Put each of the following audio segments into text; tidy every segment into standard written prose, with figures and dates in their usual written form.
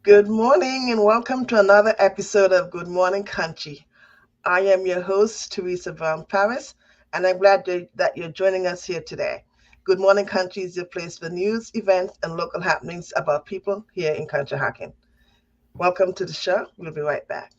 Good morning and welcome to another episode of Good Morning Conshy. I am your host, Teresa Brown Paris, and I'm glad that you're joining us here today. Good Morning Conshy is your place for news, events, and local happenings about people here in Conshohocken. Welcome to the show. We'll be right back.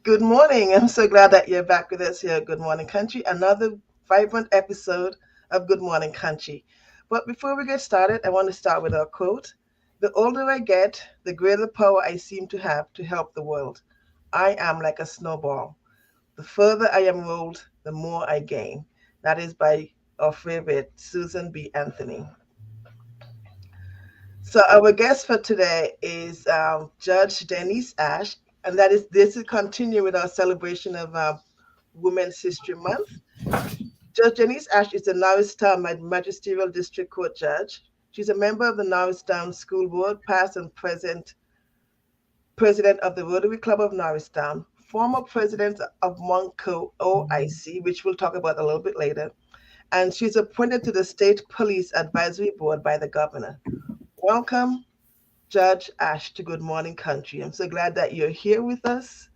Good morning. I'm so glad that you're back with us here at Good Morning Country, another vibrant episode of Good Morning Country. But before we get started, I want to start with our quote. The older I get, the greater power I seem to have to help the world. I am like a snowball. The further I am rolled, the more I gain. That is by our favorite Susan B. Anthony. So our guest for today is Judge Denise Ashe, and that is this is continue with our celebration of Women's History Month. Judge Denise Ashe is the Norristown Magisterial District Court Judge. She's a member of the Norristown School Board, past and present president of the Rotary Club of Norristown, former president of Monco OIC, which we'll talk about a little bit later, and she's appointed to the State Police Advisory Board by the governor. Welcome, Judge Ashe, to Good Morning Country. I'm so glad that you're here with us.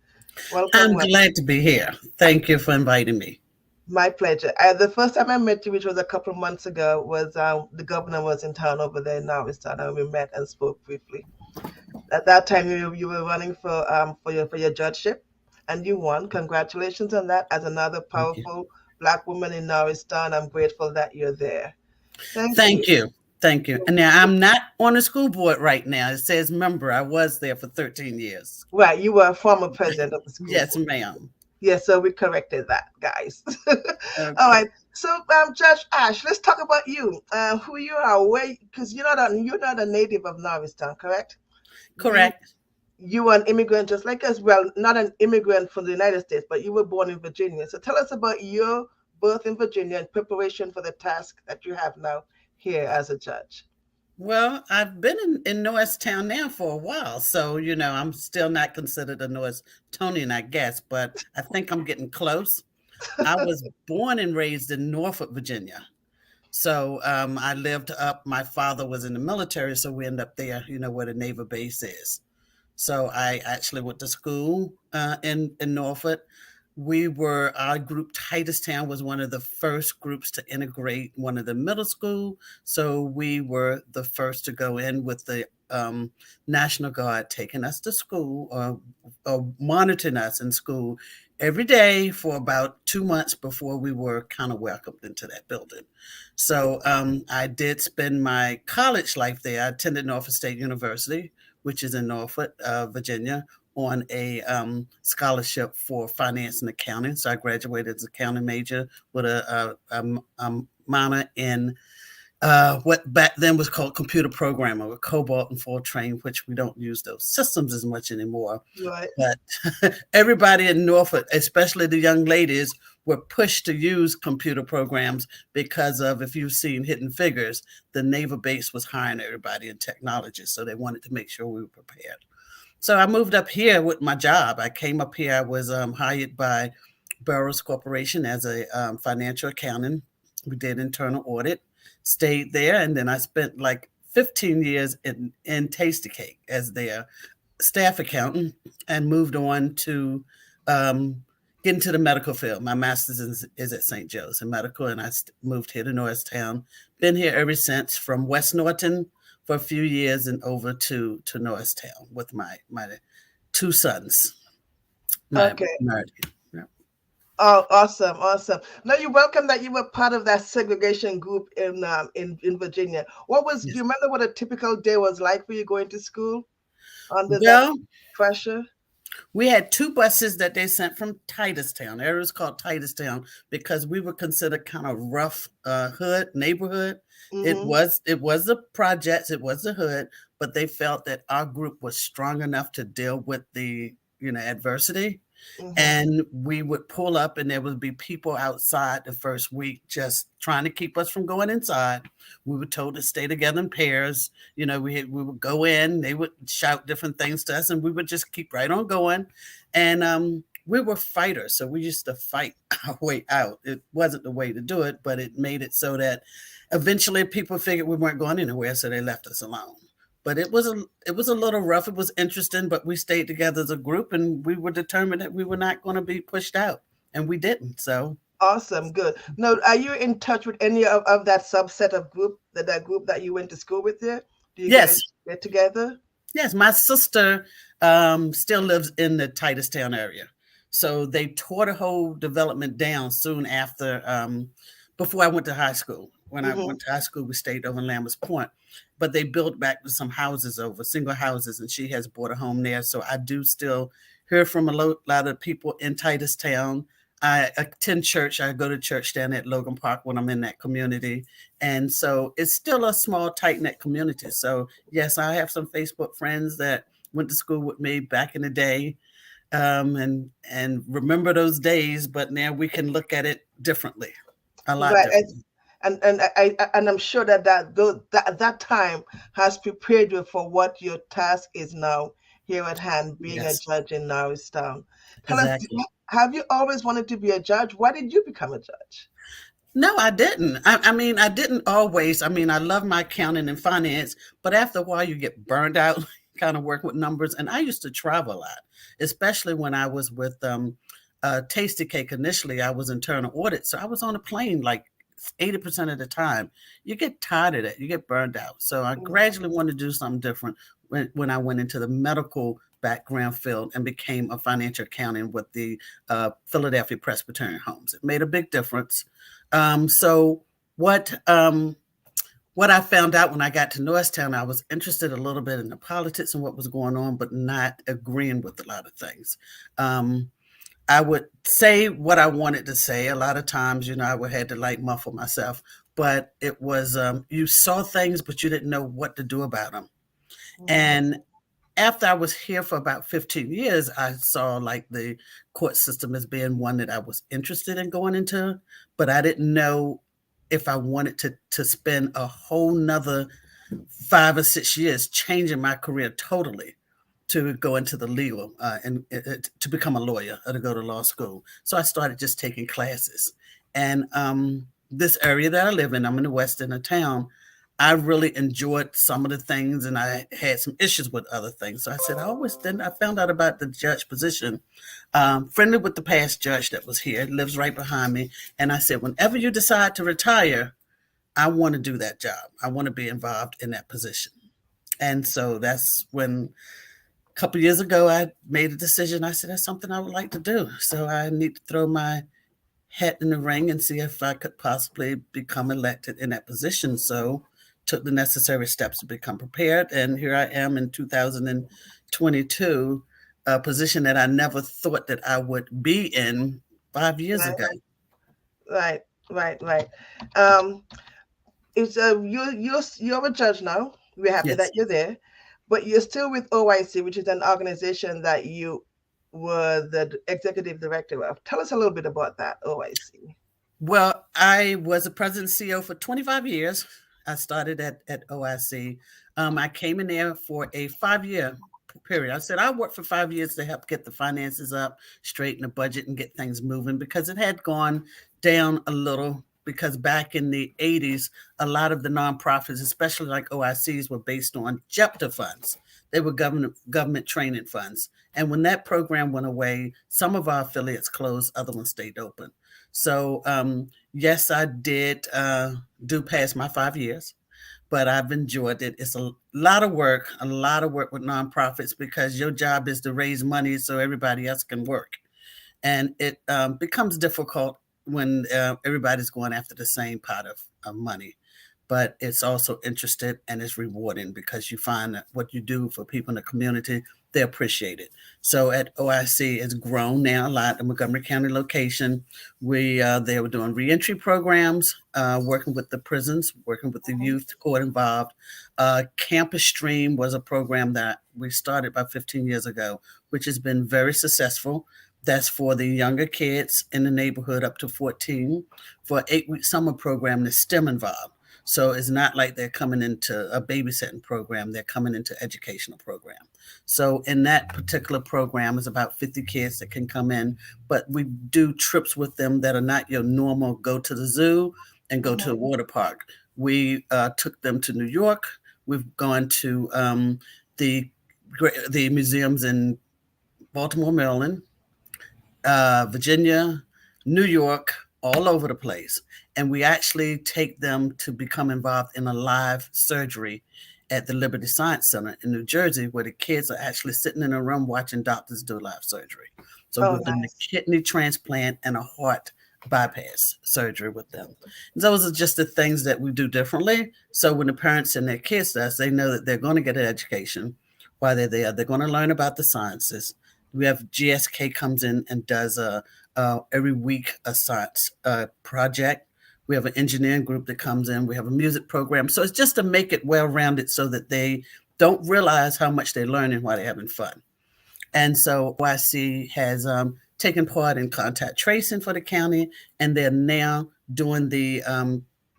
I'm glad to be here. Thank you for inviting me. My pleasure. The first time I met you, which was a couple of months ago, was the governor was in town over there in Norristown, and we met and spoke briefly. At that time, you were running for your judgeship, and you won. Congratulations on that. As another powerful Black woman in Norristown, I'm grateful that you're there. Thank you. Thank you. And now I'm not on the school board right now. It says member. I was there for 13 years. Right. You were a former president of the school Yes, board. ma'am. Yes, so we corrected that, guys. Okay. All right. So, Judge Ashe, let's talk about you. Who you are, where, because you're not a native of Norristown, correct? Correct. You are an immigrant just like us. Well, not an immigrant from the United States, but you were born in Virginia. So tell us about your birth in Virginia and preparation for the task that you have now here as a judge. Well, I've been in Norristown now for a while, so I'm still not considered a Norristonian, I guess, but I think I'm getting close. I was born and raised in Norfolk, Virginia. So I lived up. My father was in the military, so we end up there, where the naval base is. So I actually went to school in Norfolk. Our group, Titustown, was one of the first groups to integrate one of the middle school. So we were the first to go in with the National Guard taking us to school or monitoring us in school every day for about 2 months before we were kind of welcomed into that building. So I did spend my college life there. I attended Norfolk State University, which is in Norfolk, Virginia, on a scholarship for finance and accounting. So I graduated as an accounting major with a minor in what back then was called computer programming with COBOL and Fortran, which we don't use those systems as much anymore. Right. But everybody in Norfolk, especially the young ladies, were pushed to use computer programs because of, if you've seen Hidden Figures, the naval base was hiring everybody in technology. So they wanted to make sure we were prepared. So I moved up here with my job. I came up here. I was hired by Burroughs Corporation as a financial accountant. We did internal audit, stayed there, and then I spent like 15 years in Tastykake as their staff accountant and moved on to get into the medical field. My master's is at St. Joe's in medical, and I moved here to Norristown. Been here ever since, from West Norton for a few years and over to Norristown with my two sons. Okay. Oh, awesome. Now, you're welcome that you were part of that segregation group in Virginia. Do you remember what a typical day was like for you going to school under that pressure? We had two buses that they sent from Titustown. The area was called Titustown because we were considered kind of rough hood neighborhood. Mm-hmm. It was the projects, it was the hood, but they felt that our group was strong enough to deal with the adversity, Mm-hmm. and we would pull up and there would be people outside the first week just trying to keep us from going inside. We were told to stay together in pairs. We would go in, they would shout different things to us, and we would just keep right on going. And we were fighters, so we used to fight our way out. It wasn't the way to do it, but it made it so that eventually people figured we weren't going anywhere, so they left us alone. But it was a little rough. It was interesting, but we stayed together as a group, and we were determined that we were not going to be pushed out, and we didn't. So Awesome, good. Now, are you in touch with any of that subset of group, that group that you went to school with there? Do you guys yes, get together? yes, my sister still lives in the Titustown area. So they tore the whole development down soon after, before I went to high school. When I Mm-hmm. went to high school, we stayed over in Lambert's Point, but they built back some houses over, single houses, and she has bought a home there. So I do still hear from a lot of people in Titustown. I attend church. I go to church down at Logan Park when I'm in that community. And so it's still a small, tight knit community. So, yes, I have some Facebook friends that went to school with me back in the day, and remember those days, but now we can look at it differently, a lot Right, differently. and I'm sure that time has prepared you for what your task is now here at hand, being a Yes, judge in Norristown. Tell us, exactly. have you always wanted to be a judge? Why did you become a judge? No, I didn't. I mean, I didn't always. I mean, I love my accounting and finance, but after a while, you get burned out, kind of work with numbers. And I used to travel a lot, especially when I was with Tasty Cake. Initially, I was internal audit, so I was on a plane like 80% of the time. You get tired of that. You get burned out. So I gradually wanted to do something different when I went into the medical background field and became a financial accountant with the Philadelphia Presbyterian Homes. It made a big difference. So what I found out when I got to Norristown, I was interested a little bit in the politics and what was going on, but not agreeing with a lot of things. Um, I would say what I wanted to say. A lot of times, I would had to like muffle myself, but it was you saw things, but you didn't know what to do about them. Mm-hmm. And after I was here for about 15 years, I saw like the court system as being one that I was interested in going into, but I didn't know if I wanted to spend a whole nother 5 or 6 years changing my career totally to go into the legal and to become a lawyer or to go to law school. So I started just taking classes. And this area that I live in, I'm in the west end of town. I really enjoyed some of the things, and I had some issues with other things. So I said, I always didn't. I found out about the judge position, friendly with the past judge that was here, lives right behind me. And I said, whenever you decide to retire, I want to do that job. I want to be involved in that position. And so that's when a couple of years ago I made a decision. I said, that's something I would like to do. So I need to throw my hat in the ring and see if I could possibly become elected in that position. So took the necessary steps to become prepared. And here I am in 2022, a position that I never thought that I would be in 5 years ago. Right, right, right, right. Um, it's you're a judge now. We're happy that Yes. you're there, but you're still with OIC, which is an organization that you were the executive director of. Tell us a little bit about that OIC. Well, I was a president and CEO for 25 years. I started at OIC. I came in there for a 5 year period. I said I worked for 5 years to help get the finances up, straighten the budget, and get things moving because it had gone down a little. Because back in the 80s, a lot of the nonprofits, especially like OICs, were based on JEPTA funds. They were government training funds. And when that program went away, some of our affiliates closed, other ones stayed open. So, yes, I did do past my 5 years, but I've enjoyed it. It's a lot of work with nonprofits because your job is to raise money so everybody else can work. And it becomes difficult when everybody's going after the same pot of money. But it's also interested and it's rewarding because you find that what you do for people in the community, they appreciate it. So at OIC, it's grown now a lot. The Montgomery County location, they were doing reentry programs, working with the prisons, working with the Mhm. youth court involved. Campus Stream was a program that we started about 15 years ago, which has been very successful. That's for the younger kids in the neighborhood up to 14 for an 8-week summer program that's STEM involved. So it's not like they're coming into a babysitting program, they're coming into educational program. So in that particular program is about 50 kids that can come in, but we do trips with them that are not your normal go to the zoo and go to the Mhm. water park. We took them to New York. We've gone to the museums in Baltimore, Maryland, Virginia, New York, all over the place. And we actually take them to become involved in a live surgery at the Liberty Science Center in New Jersey, where the kids are actually sitting in a room watching doctors do live surgery. So Oh, we've done a nice. kidney transplant and a heart bypass surgery with them. And those are just the things that we do differently. So when the parents and their kids to us, they know that they're going to get an education while they're there. They're going to learn about the sciences. We have GSK comes in and does every week a science project. We have an engineering group that comes in. We have a music program. So it's just to make it well rounded so that they don't realize how much they're learning while they're having fun. And so OIC has taken part in contact tracing for the county, and they're now doing the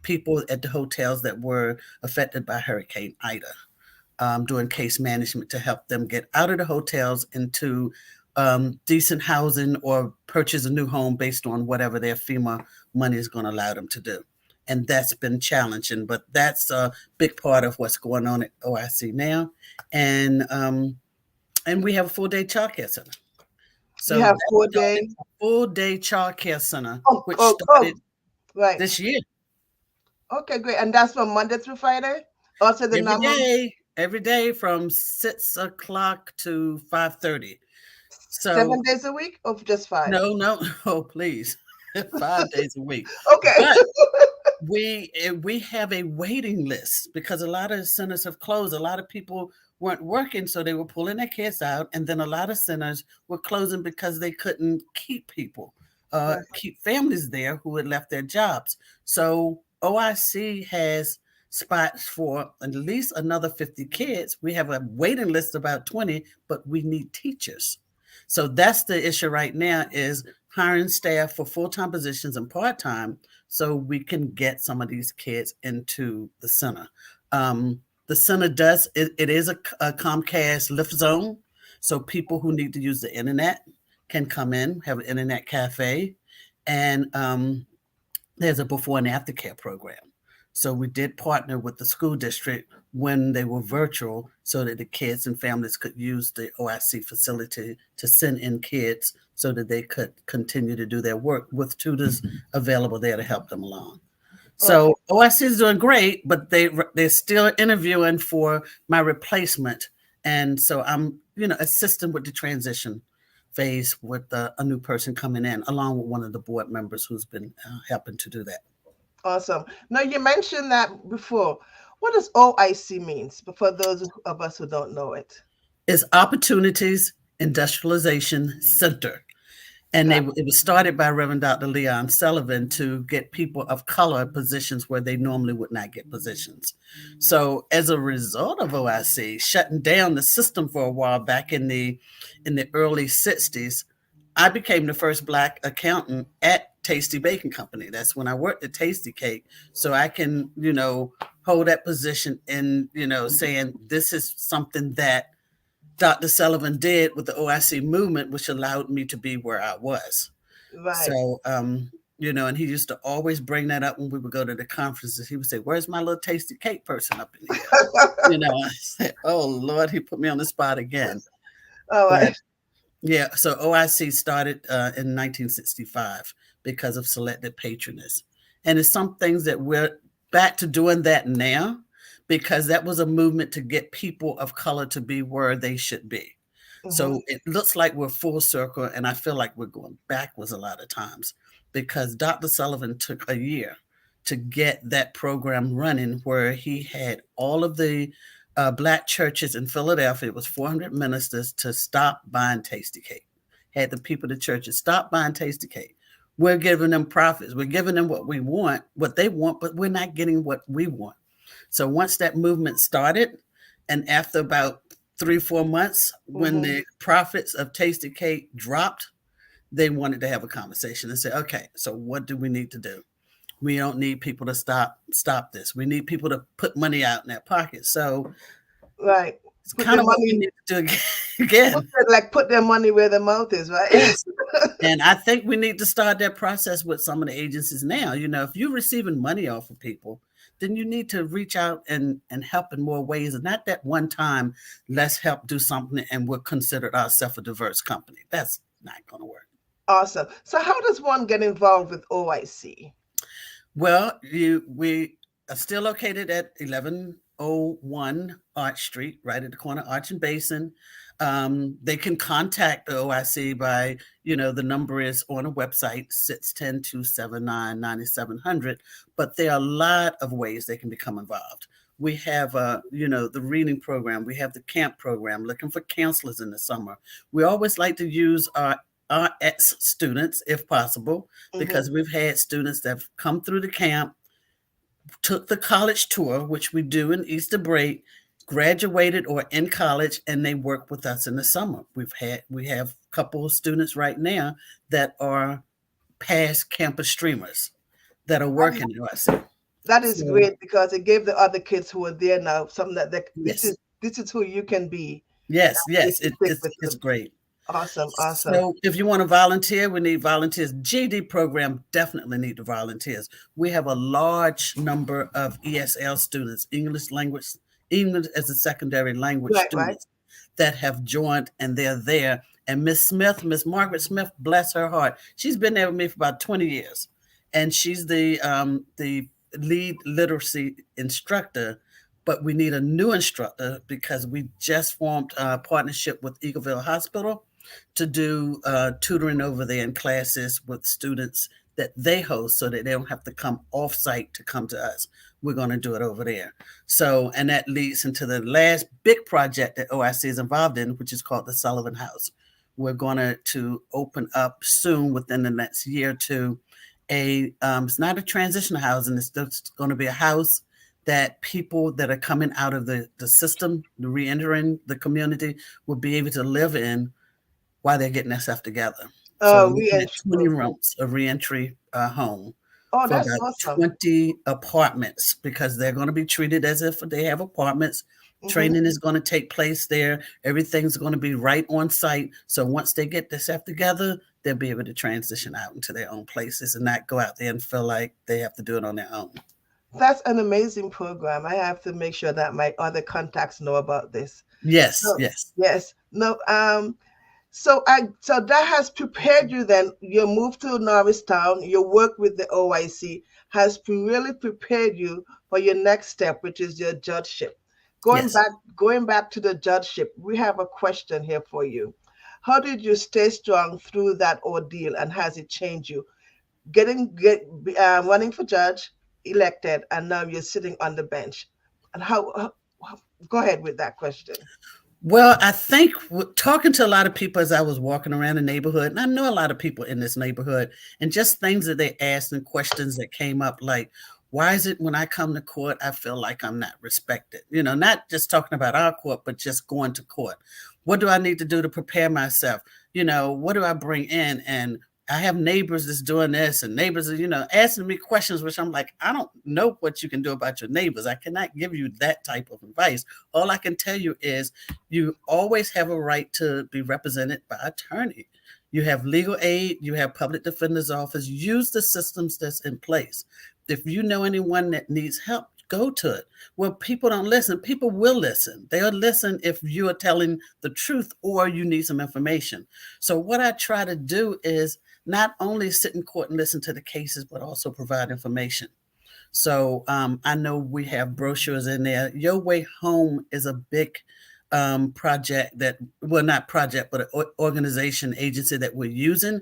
people at the hotels that were affected by Hurricane Ida, doing case management to help them get out of the hotels into decent housing or purchase a new home based on whatever their FEMA money is going to allow them to do. And that's been challenging, but that's a big part of what's going on at OIC now. And um, and we have a full day childcare center. You So have that four started day. a full day childcare center, Oh, which oh, oh, started right. this year. Okay, great. And that's from Monday through Friday? Also the normal Every day from 6 o'clock to 5:30. So 7 days a week or just five? no, no, oh please, 5 days a week. Okay. But we have a waiting list because a lot of centers have closed. A lot of people weren't working, so they were pulling their kids out, and then a lot of centers were closing because they couldn't keep people, Right. keep families there who had left their jobs. So OIC has spots for at least another 50 kids. We have a waiting list of about 20, but we need teachers. So that's the issue right now is hiring staff for full-time positions and part-time so we can get some of these kids into the center. The center it is a Comcast lift zone, so people who need to use the internet can come in, have an internet cafe, and there's a before and after care program. So we did partner with the school district when they were virtual so that the kids and families could use the OIC facility to send in kids so that they could continue to do their work with tutors available there to help them along. Okay. So OIC is doing great, but they're still interviewing for my replacement, and so I'm assisting with the transition phase with a new person coming in, along with one of the board members who's been helping to do that. Awesome. Now you mentioned that before. What does OIC means? But for those of us who don't know it. It's Opportunities Industrialization Center. And Got it was started by Reverend Dr. Leon Sullivan to get people of color positions where they normally would not get positions. So as a result of OIC shutting down the system for a while back in the early 60s, I became the first Black accountant at Tasty Baking Company. That's when I worked at Tasty Cake. So I can, hold that position in, saying this is something that Dr. Sullivan did with the OIC movement, which allowed me to be where I was. right. So, and he used to always bring that up when we would go to the conferences. He would say, "Where's my little tasty cake person up in here?" I said, "Oh Lord, he put me on the spot again." All But right. yeah, so OIC started in 1965 because of selected patronage. And it's some things that we're back to doing that now because that was a movement to get people of color to be where they should be. Hmm. So it looks like we're full circle, and I feel like we're going backwards a lot of times because Dr. Sullivan took a year to get that program running where he had all of the black churches in Philadelphia. It was 400 ministers to stop buying Tasty Cake. Had the people of the churches stop buying Tasty Cake. We're giving them profits. We're giving them what we want, what they want, but we're not getting what we want. So once that movement started, and after about 3, 4 months, when Mm-hmm. the profits of Tasty Cake dropped, they wanted to have a conversation and say, okay, so what do we need to do? We don't need people to stop this. We need people to put money out in their pockets. So Right. it's Put kind their of what we money, need to do again. put their money where their mouth is, right? Yes. And I think we need to start that process with some of the agencies now. If you're receiving money off of people, then you need to reach out and help in more ways. And not that one time, let's help do something and we're considered ourselves a diverse company. That's not going to work. Awesome. So how does one get involved with OIC? Well, we are still located at 1101 Arch Street, right at the corner of Arch and Basin. They can contact the OIC by, the number is on a website, 610-279-9700. But there are a lot of ways they can become involved. We have, the reading program. We have the camp program, looking for counselors in the summer. We always like to use our ex-students, if possible, Mm-hmm. because we've had students that have come through the camp, took the college tour, which we do in Easter break, graduated or in college, and they work with us in the summer. We have a couple of students right now that are past campus streamers that are That is, working with us. that is So great because it gave the other kids who are there now something that yes, this is who you can be. yes, They yes, can stick with it's them. great. Awesome, awesome. So if you want to volunteer, we need volunteers. GD program definitely need the volunteers. We have a large number of ESL students, English as a secondary language Right, right. students that have joined and they're there. And Miss Margaret Smith, bless her heart, she's been there with me for about 20 years. And she's the lead literacy instructor, but we need a new instructor because we just formed a partnership with Eagleville Hospital to do tutoring over there in classes with students that they host so that they don't have to come off site to come to us. We're going to do it over there. So, and that leads into the last big project that OIC is involved in, which is called the Sullivan House. We're going to open up soon within the next year or two. It's not a transitional housing. It's just going to be a house that people that are coming out of the system, re-entering the community, will be able to live in while they're getting themselves together. So we're looking at Reentry 20 program. rooms, a reentry home Oh, for that's about awesome. 20 apartments because they're going to be treated as if they have apartments. Mm-hmm. Training is going to take place there. Everything's going to be right on site. So once they get themselves together, they'll be able to transition out into their own places and not go out there and feel like they have to do it on their own. That's an amazing program. I have to make sure that my other contacts know about this. Yes, No, yes, yes. No, so that has prepared you then. Your move to Norristown, your work with the OIC has really prepared you for your next step, which is your judgeship. Going yes. back, going back to the judgeship, we have a question here for you. How did you stay strong through that ordeal, and has it changed you? Running for judge, elected, and now you're sitting on the bench. And go ahead with that question. Well, I think talking to a lot of people as I was walking around the neighborhood, and I know a lot of people in this neighborhood, and just things that they asked and questions that came up, like, why is it when I come to court, I feel like I'm not respected? Not just talking about our court, but just going to court. What do I need to do to prepare myself? What do I bring in? And I have neighbors that's doing this, and neighbors are, asking me questions, which I'm like, I don't know what you can do about your neighbors. I cannot give you that type of advice. All I can tell you is you always have a right to be represented by attorney. You have legal aid, you have public defender's office. Use the systems that's in place. If you know anyone that needs help, go to it. Well, people don't listen. People will listen. They'll listen if you are telling the truth or you need some information. So what I try to do is not only sit in court and listen to the cases, but also provide information. So I know we have brochures in there. Your Way Home is a big project that, well, not project, but an organization, agency that we're using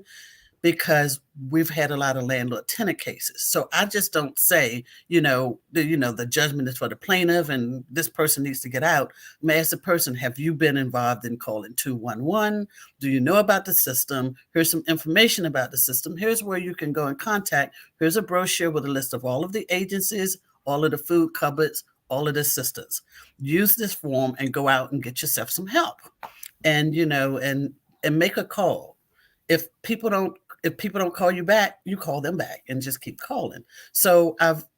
because we've had a lot of landlord tenant cases. So I just don't say, the judgment is for the plaintiff and this person needs to get out. I may ask the person, have you been involved in calling 211? Do you know about the system? Here's some information about the system. Here's where you can go and contact. Here's a brochure with a list of all of the agencies, all of the food cupboards, all of the assistance. Use this form and go out and get yourself some help. And and make a call. If people don't if people don't call you back, you call them back and just keep calling. So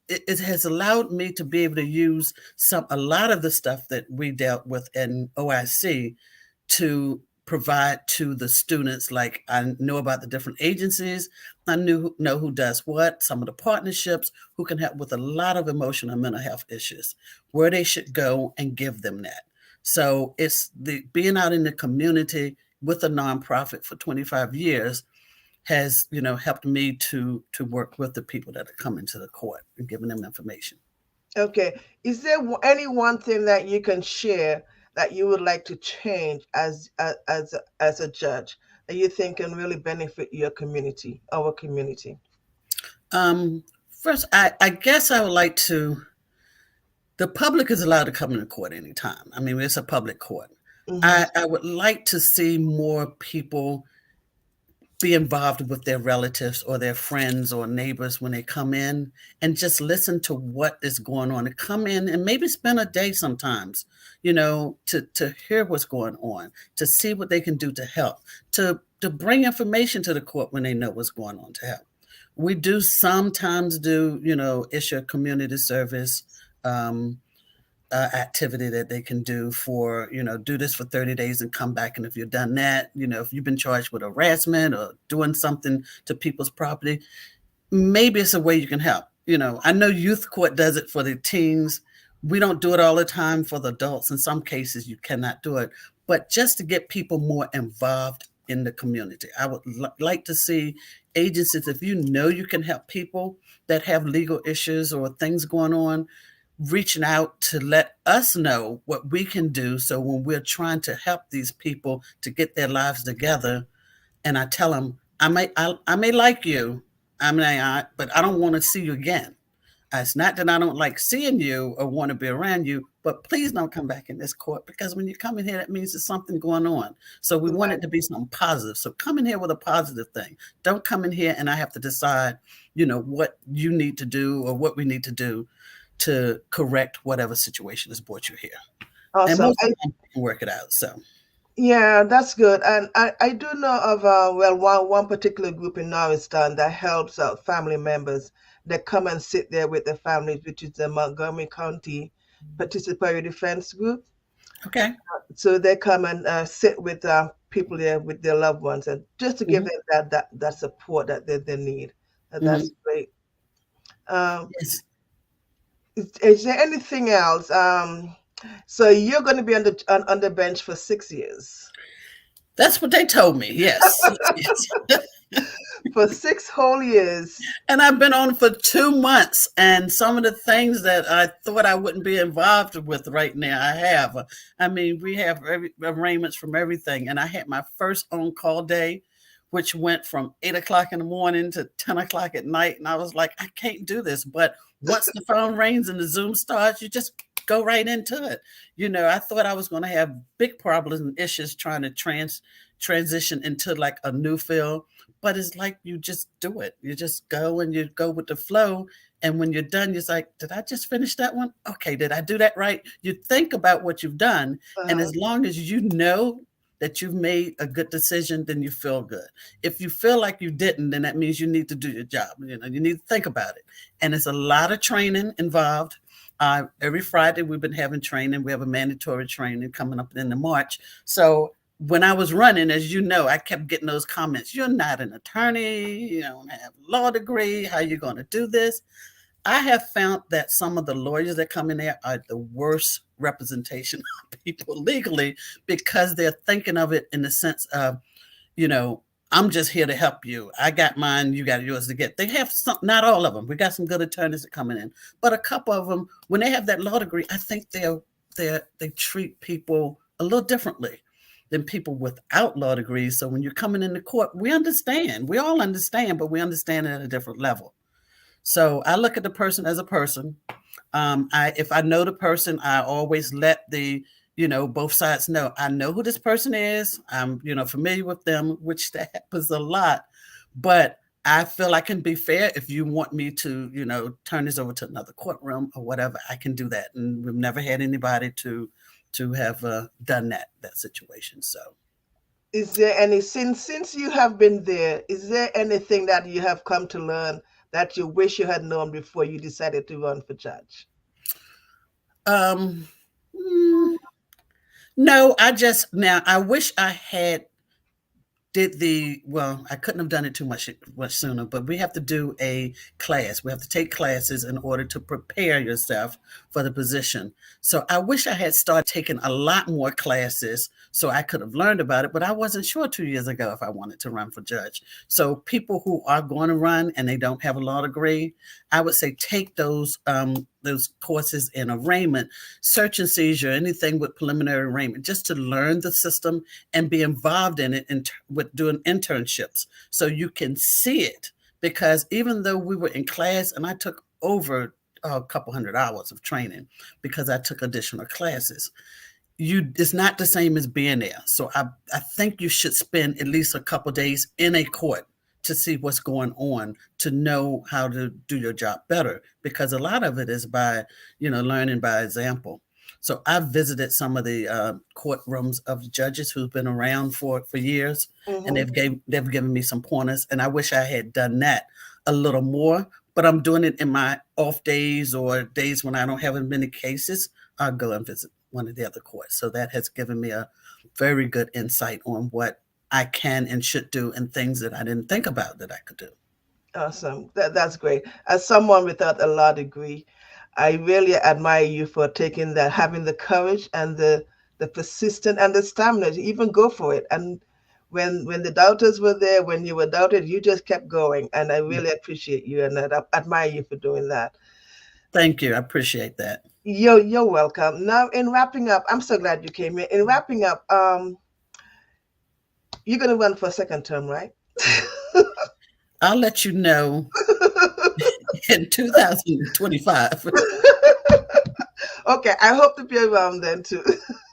it has allowed me to be able to use a lot of the stuff that we dealt with in OIC to provide to the students. Like, I know about the different agencies, know who does what, some of the partnerships, who can help with a lot of emotional and mental health issues, where they should go, and give them that. So it's the being out in the community with a nonprofit for 25 years has, helped me to work with the people that are coming to the court and giving them information. Okay. Is there any one thing that you can share that you would like to change as a judge that you think can really benefit your community, our community? Um, First, I guess I would like to. The public is allowed to come into court anytime. I mean, it's a public court. Hmm. I would like to see more people be involved with their relatives or their friends or neighbors when they come in, and just listen to what is going on, and come in and maybe spend a day sometimes, to hear what's going on, to see what they can do to help, to bring information to the court when they know what's going on, to help. We do sometimes do, issue a community service activity that they can do for, do this for 30 days and come back. And if you've done that, if you've been charged with harassment or doing something to people's property, maybe it's a way you can help. I know youth court does it for the teens. We don't do it all the time for the adults. In some cases, you cannot do it. But just to get people more involved in the community, I would like to see agencies, if you know you can help people that have legal issues or things going on, reaching out to let us know what we can do. So when we're trying to help these people to get their lives together, and I tell them, I may like you, but I don't want to see you again. It's not that I don't like seeing you or want to be around you, but please don't come back in this court, because when you come in here, that means there's something going on. So we want Right. it to be something positive. So come in here with a positive thing. Don't come in here and I have to decide, what you need to do or what we need to do to correct whatever situation has brought you here. And Awesome. most of the time, we can work it out. So, Yeah, that's good. And I do know of one particular group in Norristown that helps out family members that come and sit there with the families, which is the Montgomery County Participatory Defense Group. okay. So they come and sit with people there with their loved ones, and just to give Hmm. them that support that they need. And that's Hmm. great. Um, Yes. is there anything else? So you're going to be on the bench for 6 years. That's what they told me. Yes. Yes. For 6 whole years. And I've been on for 2 months, and some of the things that I thought I wouldn't be involved with right now, I have. I mean, we have arraignments from everything, and I had my first on-call day, which went from 8 o'clock in the morning to 10 o'clock at night, and I was like, I can't do this. But once the phone rings and the Zoom starts, you just go right into it. I thought I was going to have big problems and issues trying to transition into like a new field, but it's like you just do it. You just go and you go with the flow. And when you're done, you're like, did I just finish that one? Okay, did I do that right? You think about what you've done. And Uh-huh. as long as you know that you've made a good decision, then you feel good. If you feel like you didn't, then that means you need to do your job. You need to think about it. And it's a lot of training involved. Every Friday, we've been having training. We have a mandatory training coming up in the March. So when I was running, as you know, I kept getting those comments. You're not an attorney. You don't have a law degree. How are you going to do this? I have found that some of the lawyers that come in there are the worst representation of people legally, because they're thinking of it in the sense of, you know, I'm just here to help you. I got mine, you got yours to get. They have some, not all of them. We got some good attorneys that coming in, but a couple of them, when they have that law degree, I think they treat people a little differently. than people without law degrees. So when you're coming into court, we understand. We all understand, but we understand it at a different level. So I look at the person as a person. If I know the person, I always let both sides know. I know who this person is. I'm, familiar with them, which that happens a lot. But I feel I can be fair. If you want me to, turn this over to another courtroom or whatever, I can do that. And we've never had anybody to have done that situation. So Is there any, since you have been there, is there anything that you have come to learn that you wish you had known before you decided to run for judge? um, mm, no, I wish I had did the well, I couldn't have done it too much sooner, but we have to do a class. We have to take classes in order to prepare yourself for the position. So I wish I had started taking a lot more classes so I could have learned about it, but I wasn't sure 2 years ago if I wanted to run for judge. So people who are going to run and they don't have a law degree, I would say take those courses in arraignment, search and seizure, anything with preliminary arraignment, just to learn the system and be involved in it with doing internships so you can see it. Because even though we were in class and I took over a couple hundred hours of training because I took additional classes, it's not the same as being there. So I think you should spend at least a couple days in a court to see what's going on, to know how to do your job better, because a lot of it is by, learning by example. So I've visited some of the courtrooms of judges who've been around for years, and Mm-hmm. they've given me some pointers, and I wish I had done that a little more. But I'm doing it in my off days or days when I don't have as many cases. I'll go and visit one of the other courts. So that has given me a very good insight on what I can and should do and things that I didn't think about that I could do. Awesome. That's great. As someone without a law degree, I really admire you for taking that, having the courage and the persistence and the stamina to even go for it. And when the doubters were there, when you were doubted, you just kept going. And I really appreciate you and I admire you for doing that. Thank you. I appreciate that. You're welcome. Now, in wrapping up, I'm so glad you came here. In wrapping up, you're gonna run for a second term, right? I'll let you know in 2025. Okay, I hope to be around then too.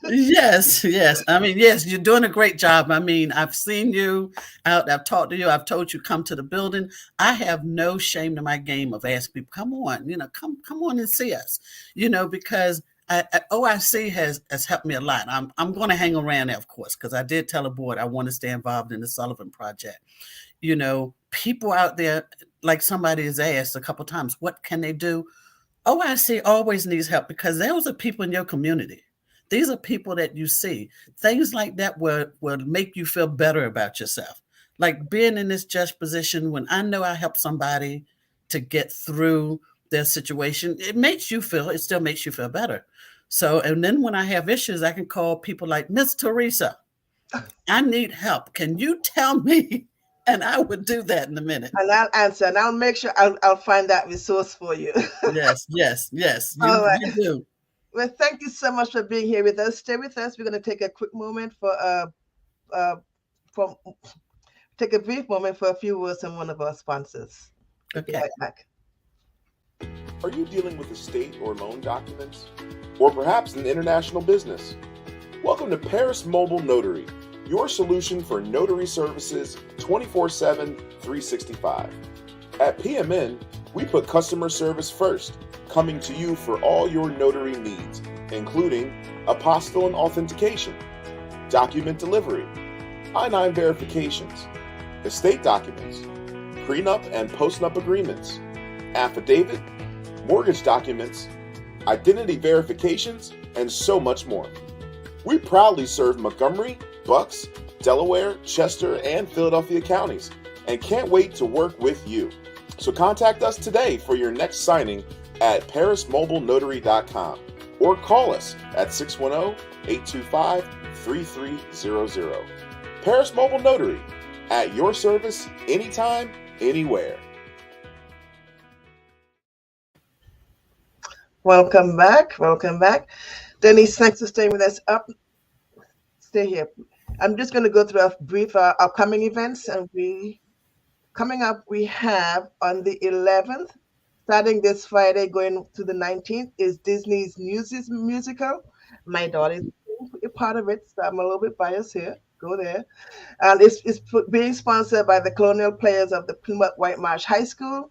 Yes, yes. I mean, yes, you're doing a great job. I mean, I've seen you out, I've talked to you, I've told you come to the building. I have no shame to my game of asking people, come on, come on and see us, because OIC has helped me a lot. I'm going to hang around there, of course, because I did tell the board I want to stay involved in the Sullivan Project. People out there, like somebody has asked a couple times, what can they do? OIC always needs help because those are people in your community. These are people that you see. Things like that will make you feel better about yourself. Like being in this judge position, when I know I help somebody to get through their situation, it still makes you feel better. So, and then when I have issues, I can call people like Miss Teresa. I need help. Can you tell me? And I would do that in a minute. And I'll answer, and I'll make sure I'll find that resource for you. Yes, yes, yes. All You right. do. Well, thank you so much for being here with us. Stay with us. We're going to take a quick moment uh, from take a brief moment for a few words from one of our sponsors. We'll be Okay. right back. Are you dealing with estate or loan documents? Or perhaps an international business? Welcome to Paris Mobile Notary, your solution for notary services 24/7, 365. At PMN, we put customer service first, coming to you for all your notary needs, including apostille and authentication, document delivery, I-9 verifications, estate documents, prenup and postnup agreements, affidavit, mortgage documents, identity verifications, and so much more. We proudly serve Montgomery, Bucks, Delaware, Chester, and Philadelphia counties, and can't wait to work with you. So contact us today for your next signing at parismobilenotary.com or call us at 610-825-3300. Paris Mobile Notary, at your service anytime, anywhere. Welcome back. Welcome back. Denise, thanks for staying with us. Stay here. I'm just going to go through a brief upcoming events, and we coming up we have on the 11th, starting this Friday, going to the 19th, is Disney's musical. My daughter is a part of it, so I'm a little bit biased here. Go there. And it's being sponsored by the Colonial Players of the Plymouth White Marsh High School.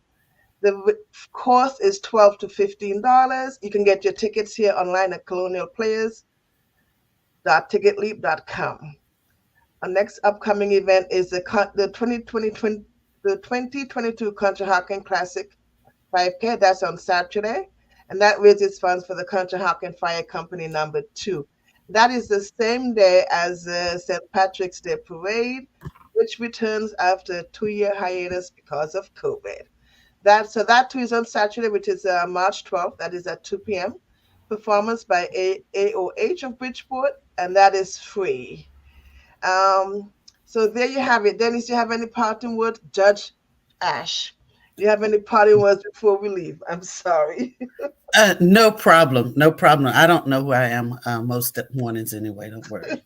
The cost is $12 to $15. You can get your tickets here online at colonialplayers.ticketleap.com. Our next upcoming event is the 2022 Country Hawking Classic 5K. That's on Saturday, and that raises funds for the Country Hawking Fire Company number 2. That is the same day as the St. Patrick's Day Parade, which returns after a 2-year hiatus because of COVID. That too is on Saturday, which is March 12th. That is at 2 p.m. Performance by AOH of Bridgeport, and that is free. Um, so there you have it. Dennis, do you have any parting words? Judge Ash, do you have any parting words before we leave? I'm sorry. No problem. No problem. I don't know who I am most mornings anyway. Don't worry.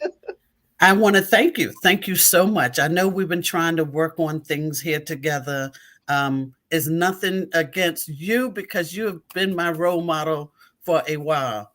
I want to thank you. Thank you so much. I know we've been trying to work on things here together. It's nothing against you because you have been my role model for a while.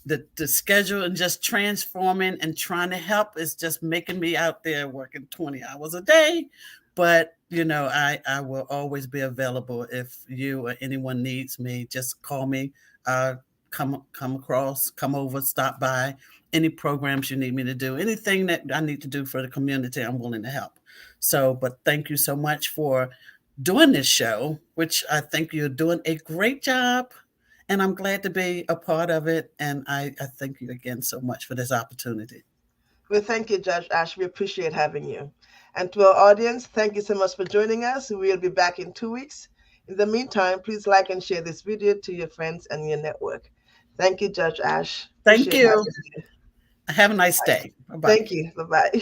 The schedule and just transforming and trying to help is just making me out there working 20 hours a day. But I will always be available if you or anyone needs me. Just call me. Uh, come across, come over, stop by. Any programs you need me to do, anything that I need to do for the community, I'm willing to help. So, but thank you so much for doing this show, which I think you're doing a great job. And I'm glad to be a part of it. And I thank you again so much for this opportunity. Well, thank you, Judge Ash. We appreciate having you. And to our audience, thank you so much for joining us. We'll be back in 2 weeks. In the meantime, please like and share this video to your friends and your network. Thank you, Judge Ash. Thank Appreciate having you. you. Have a nice day. Bye bye. Thank you. Bye bye.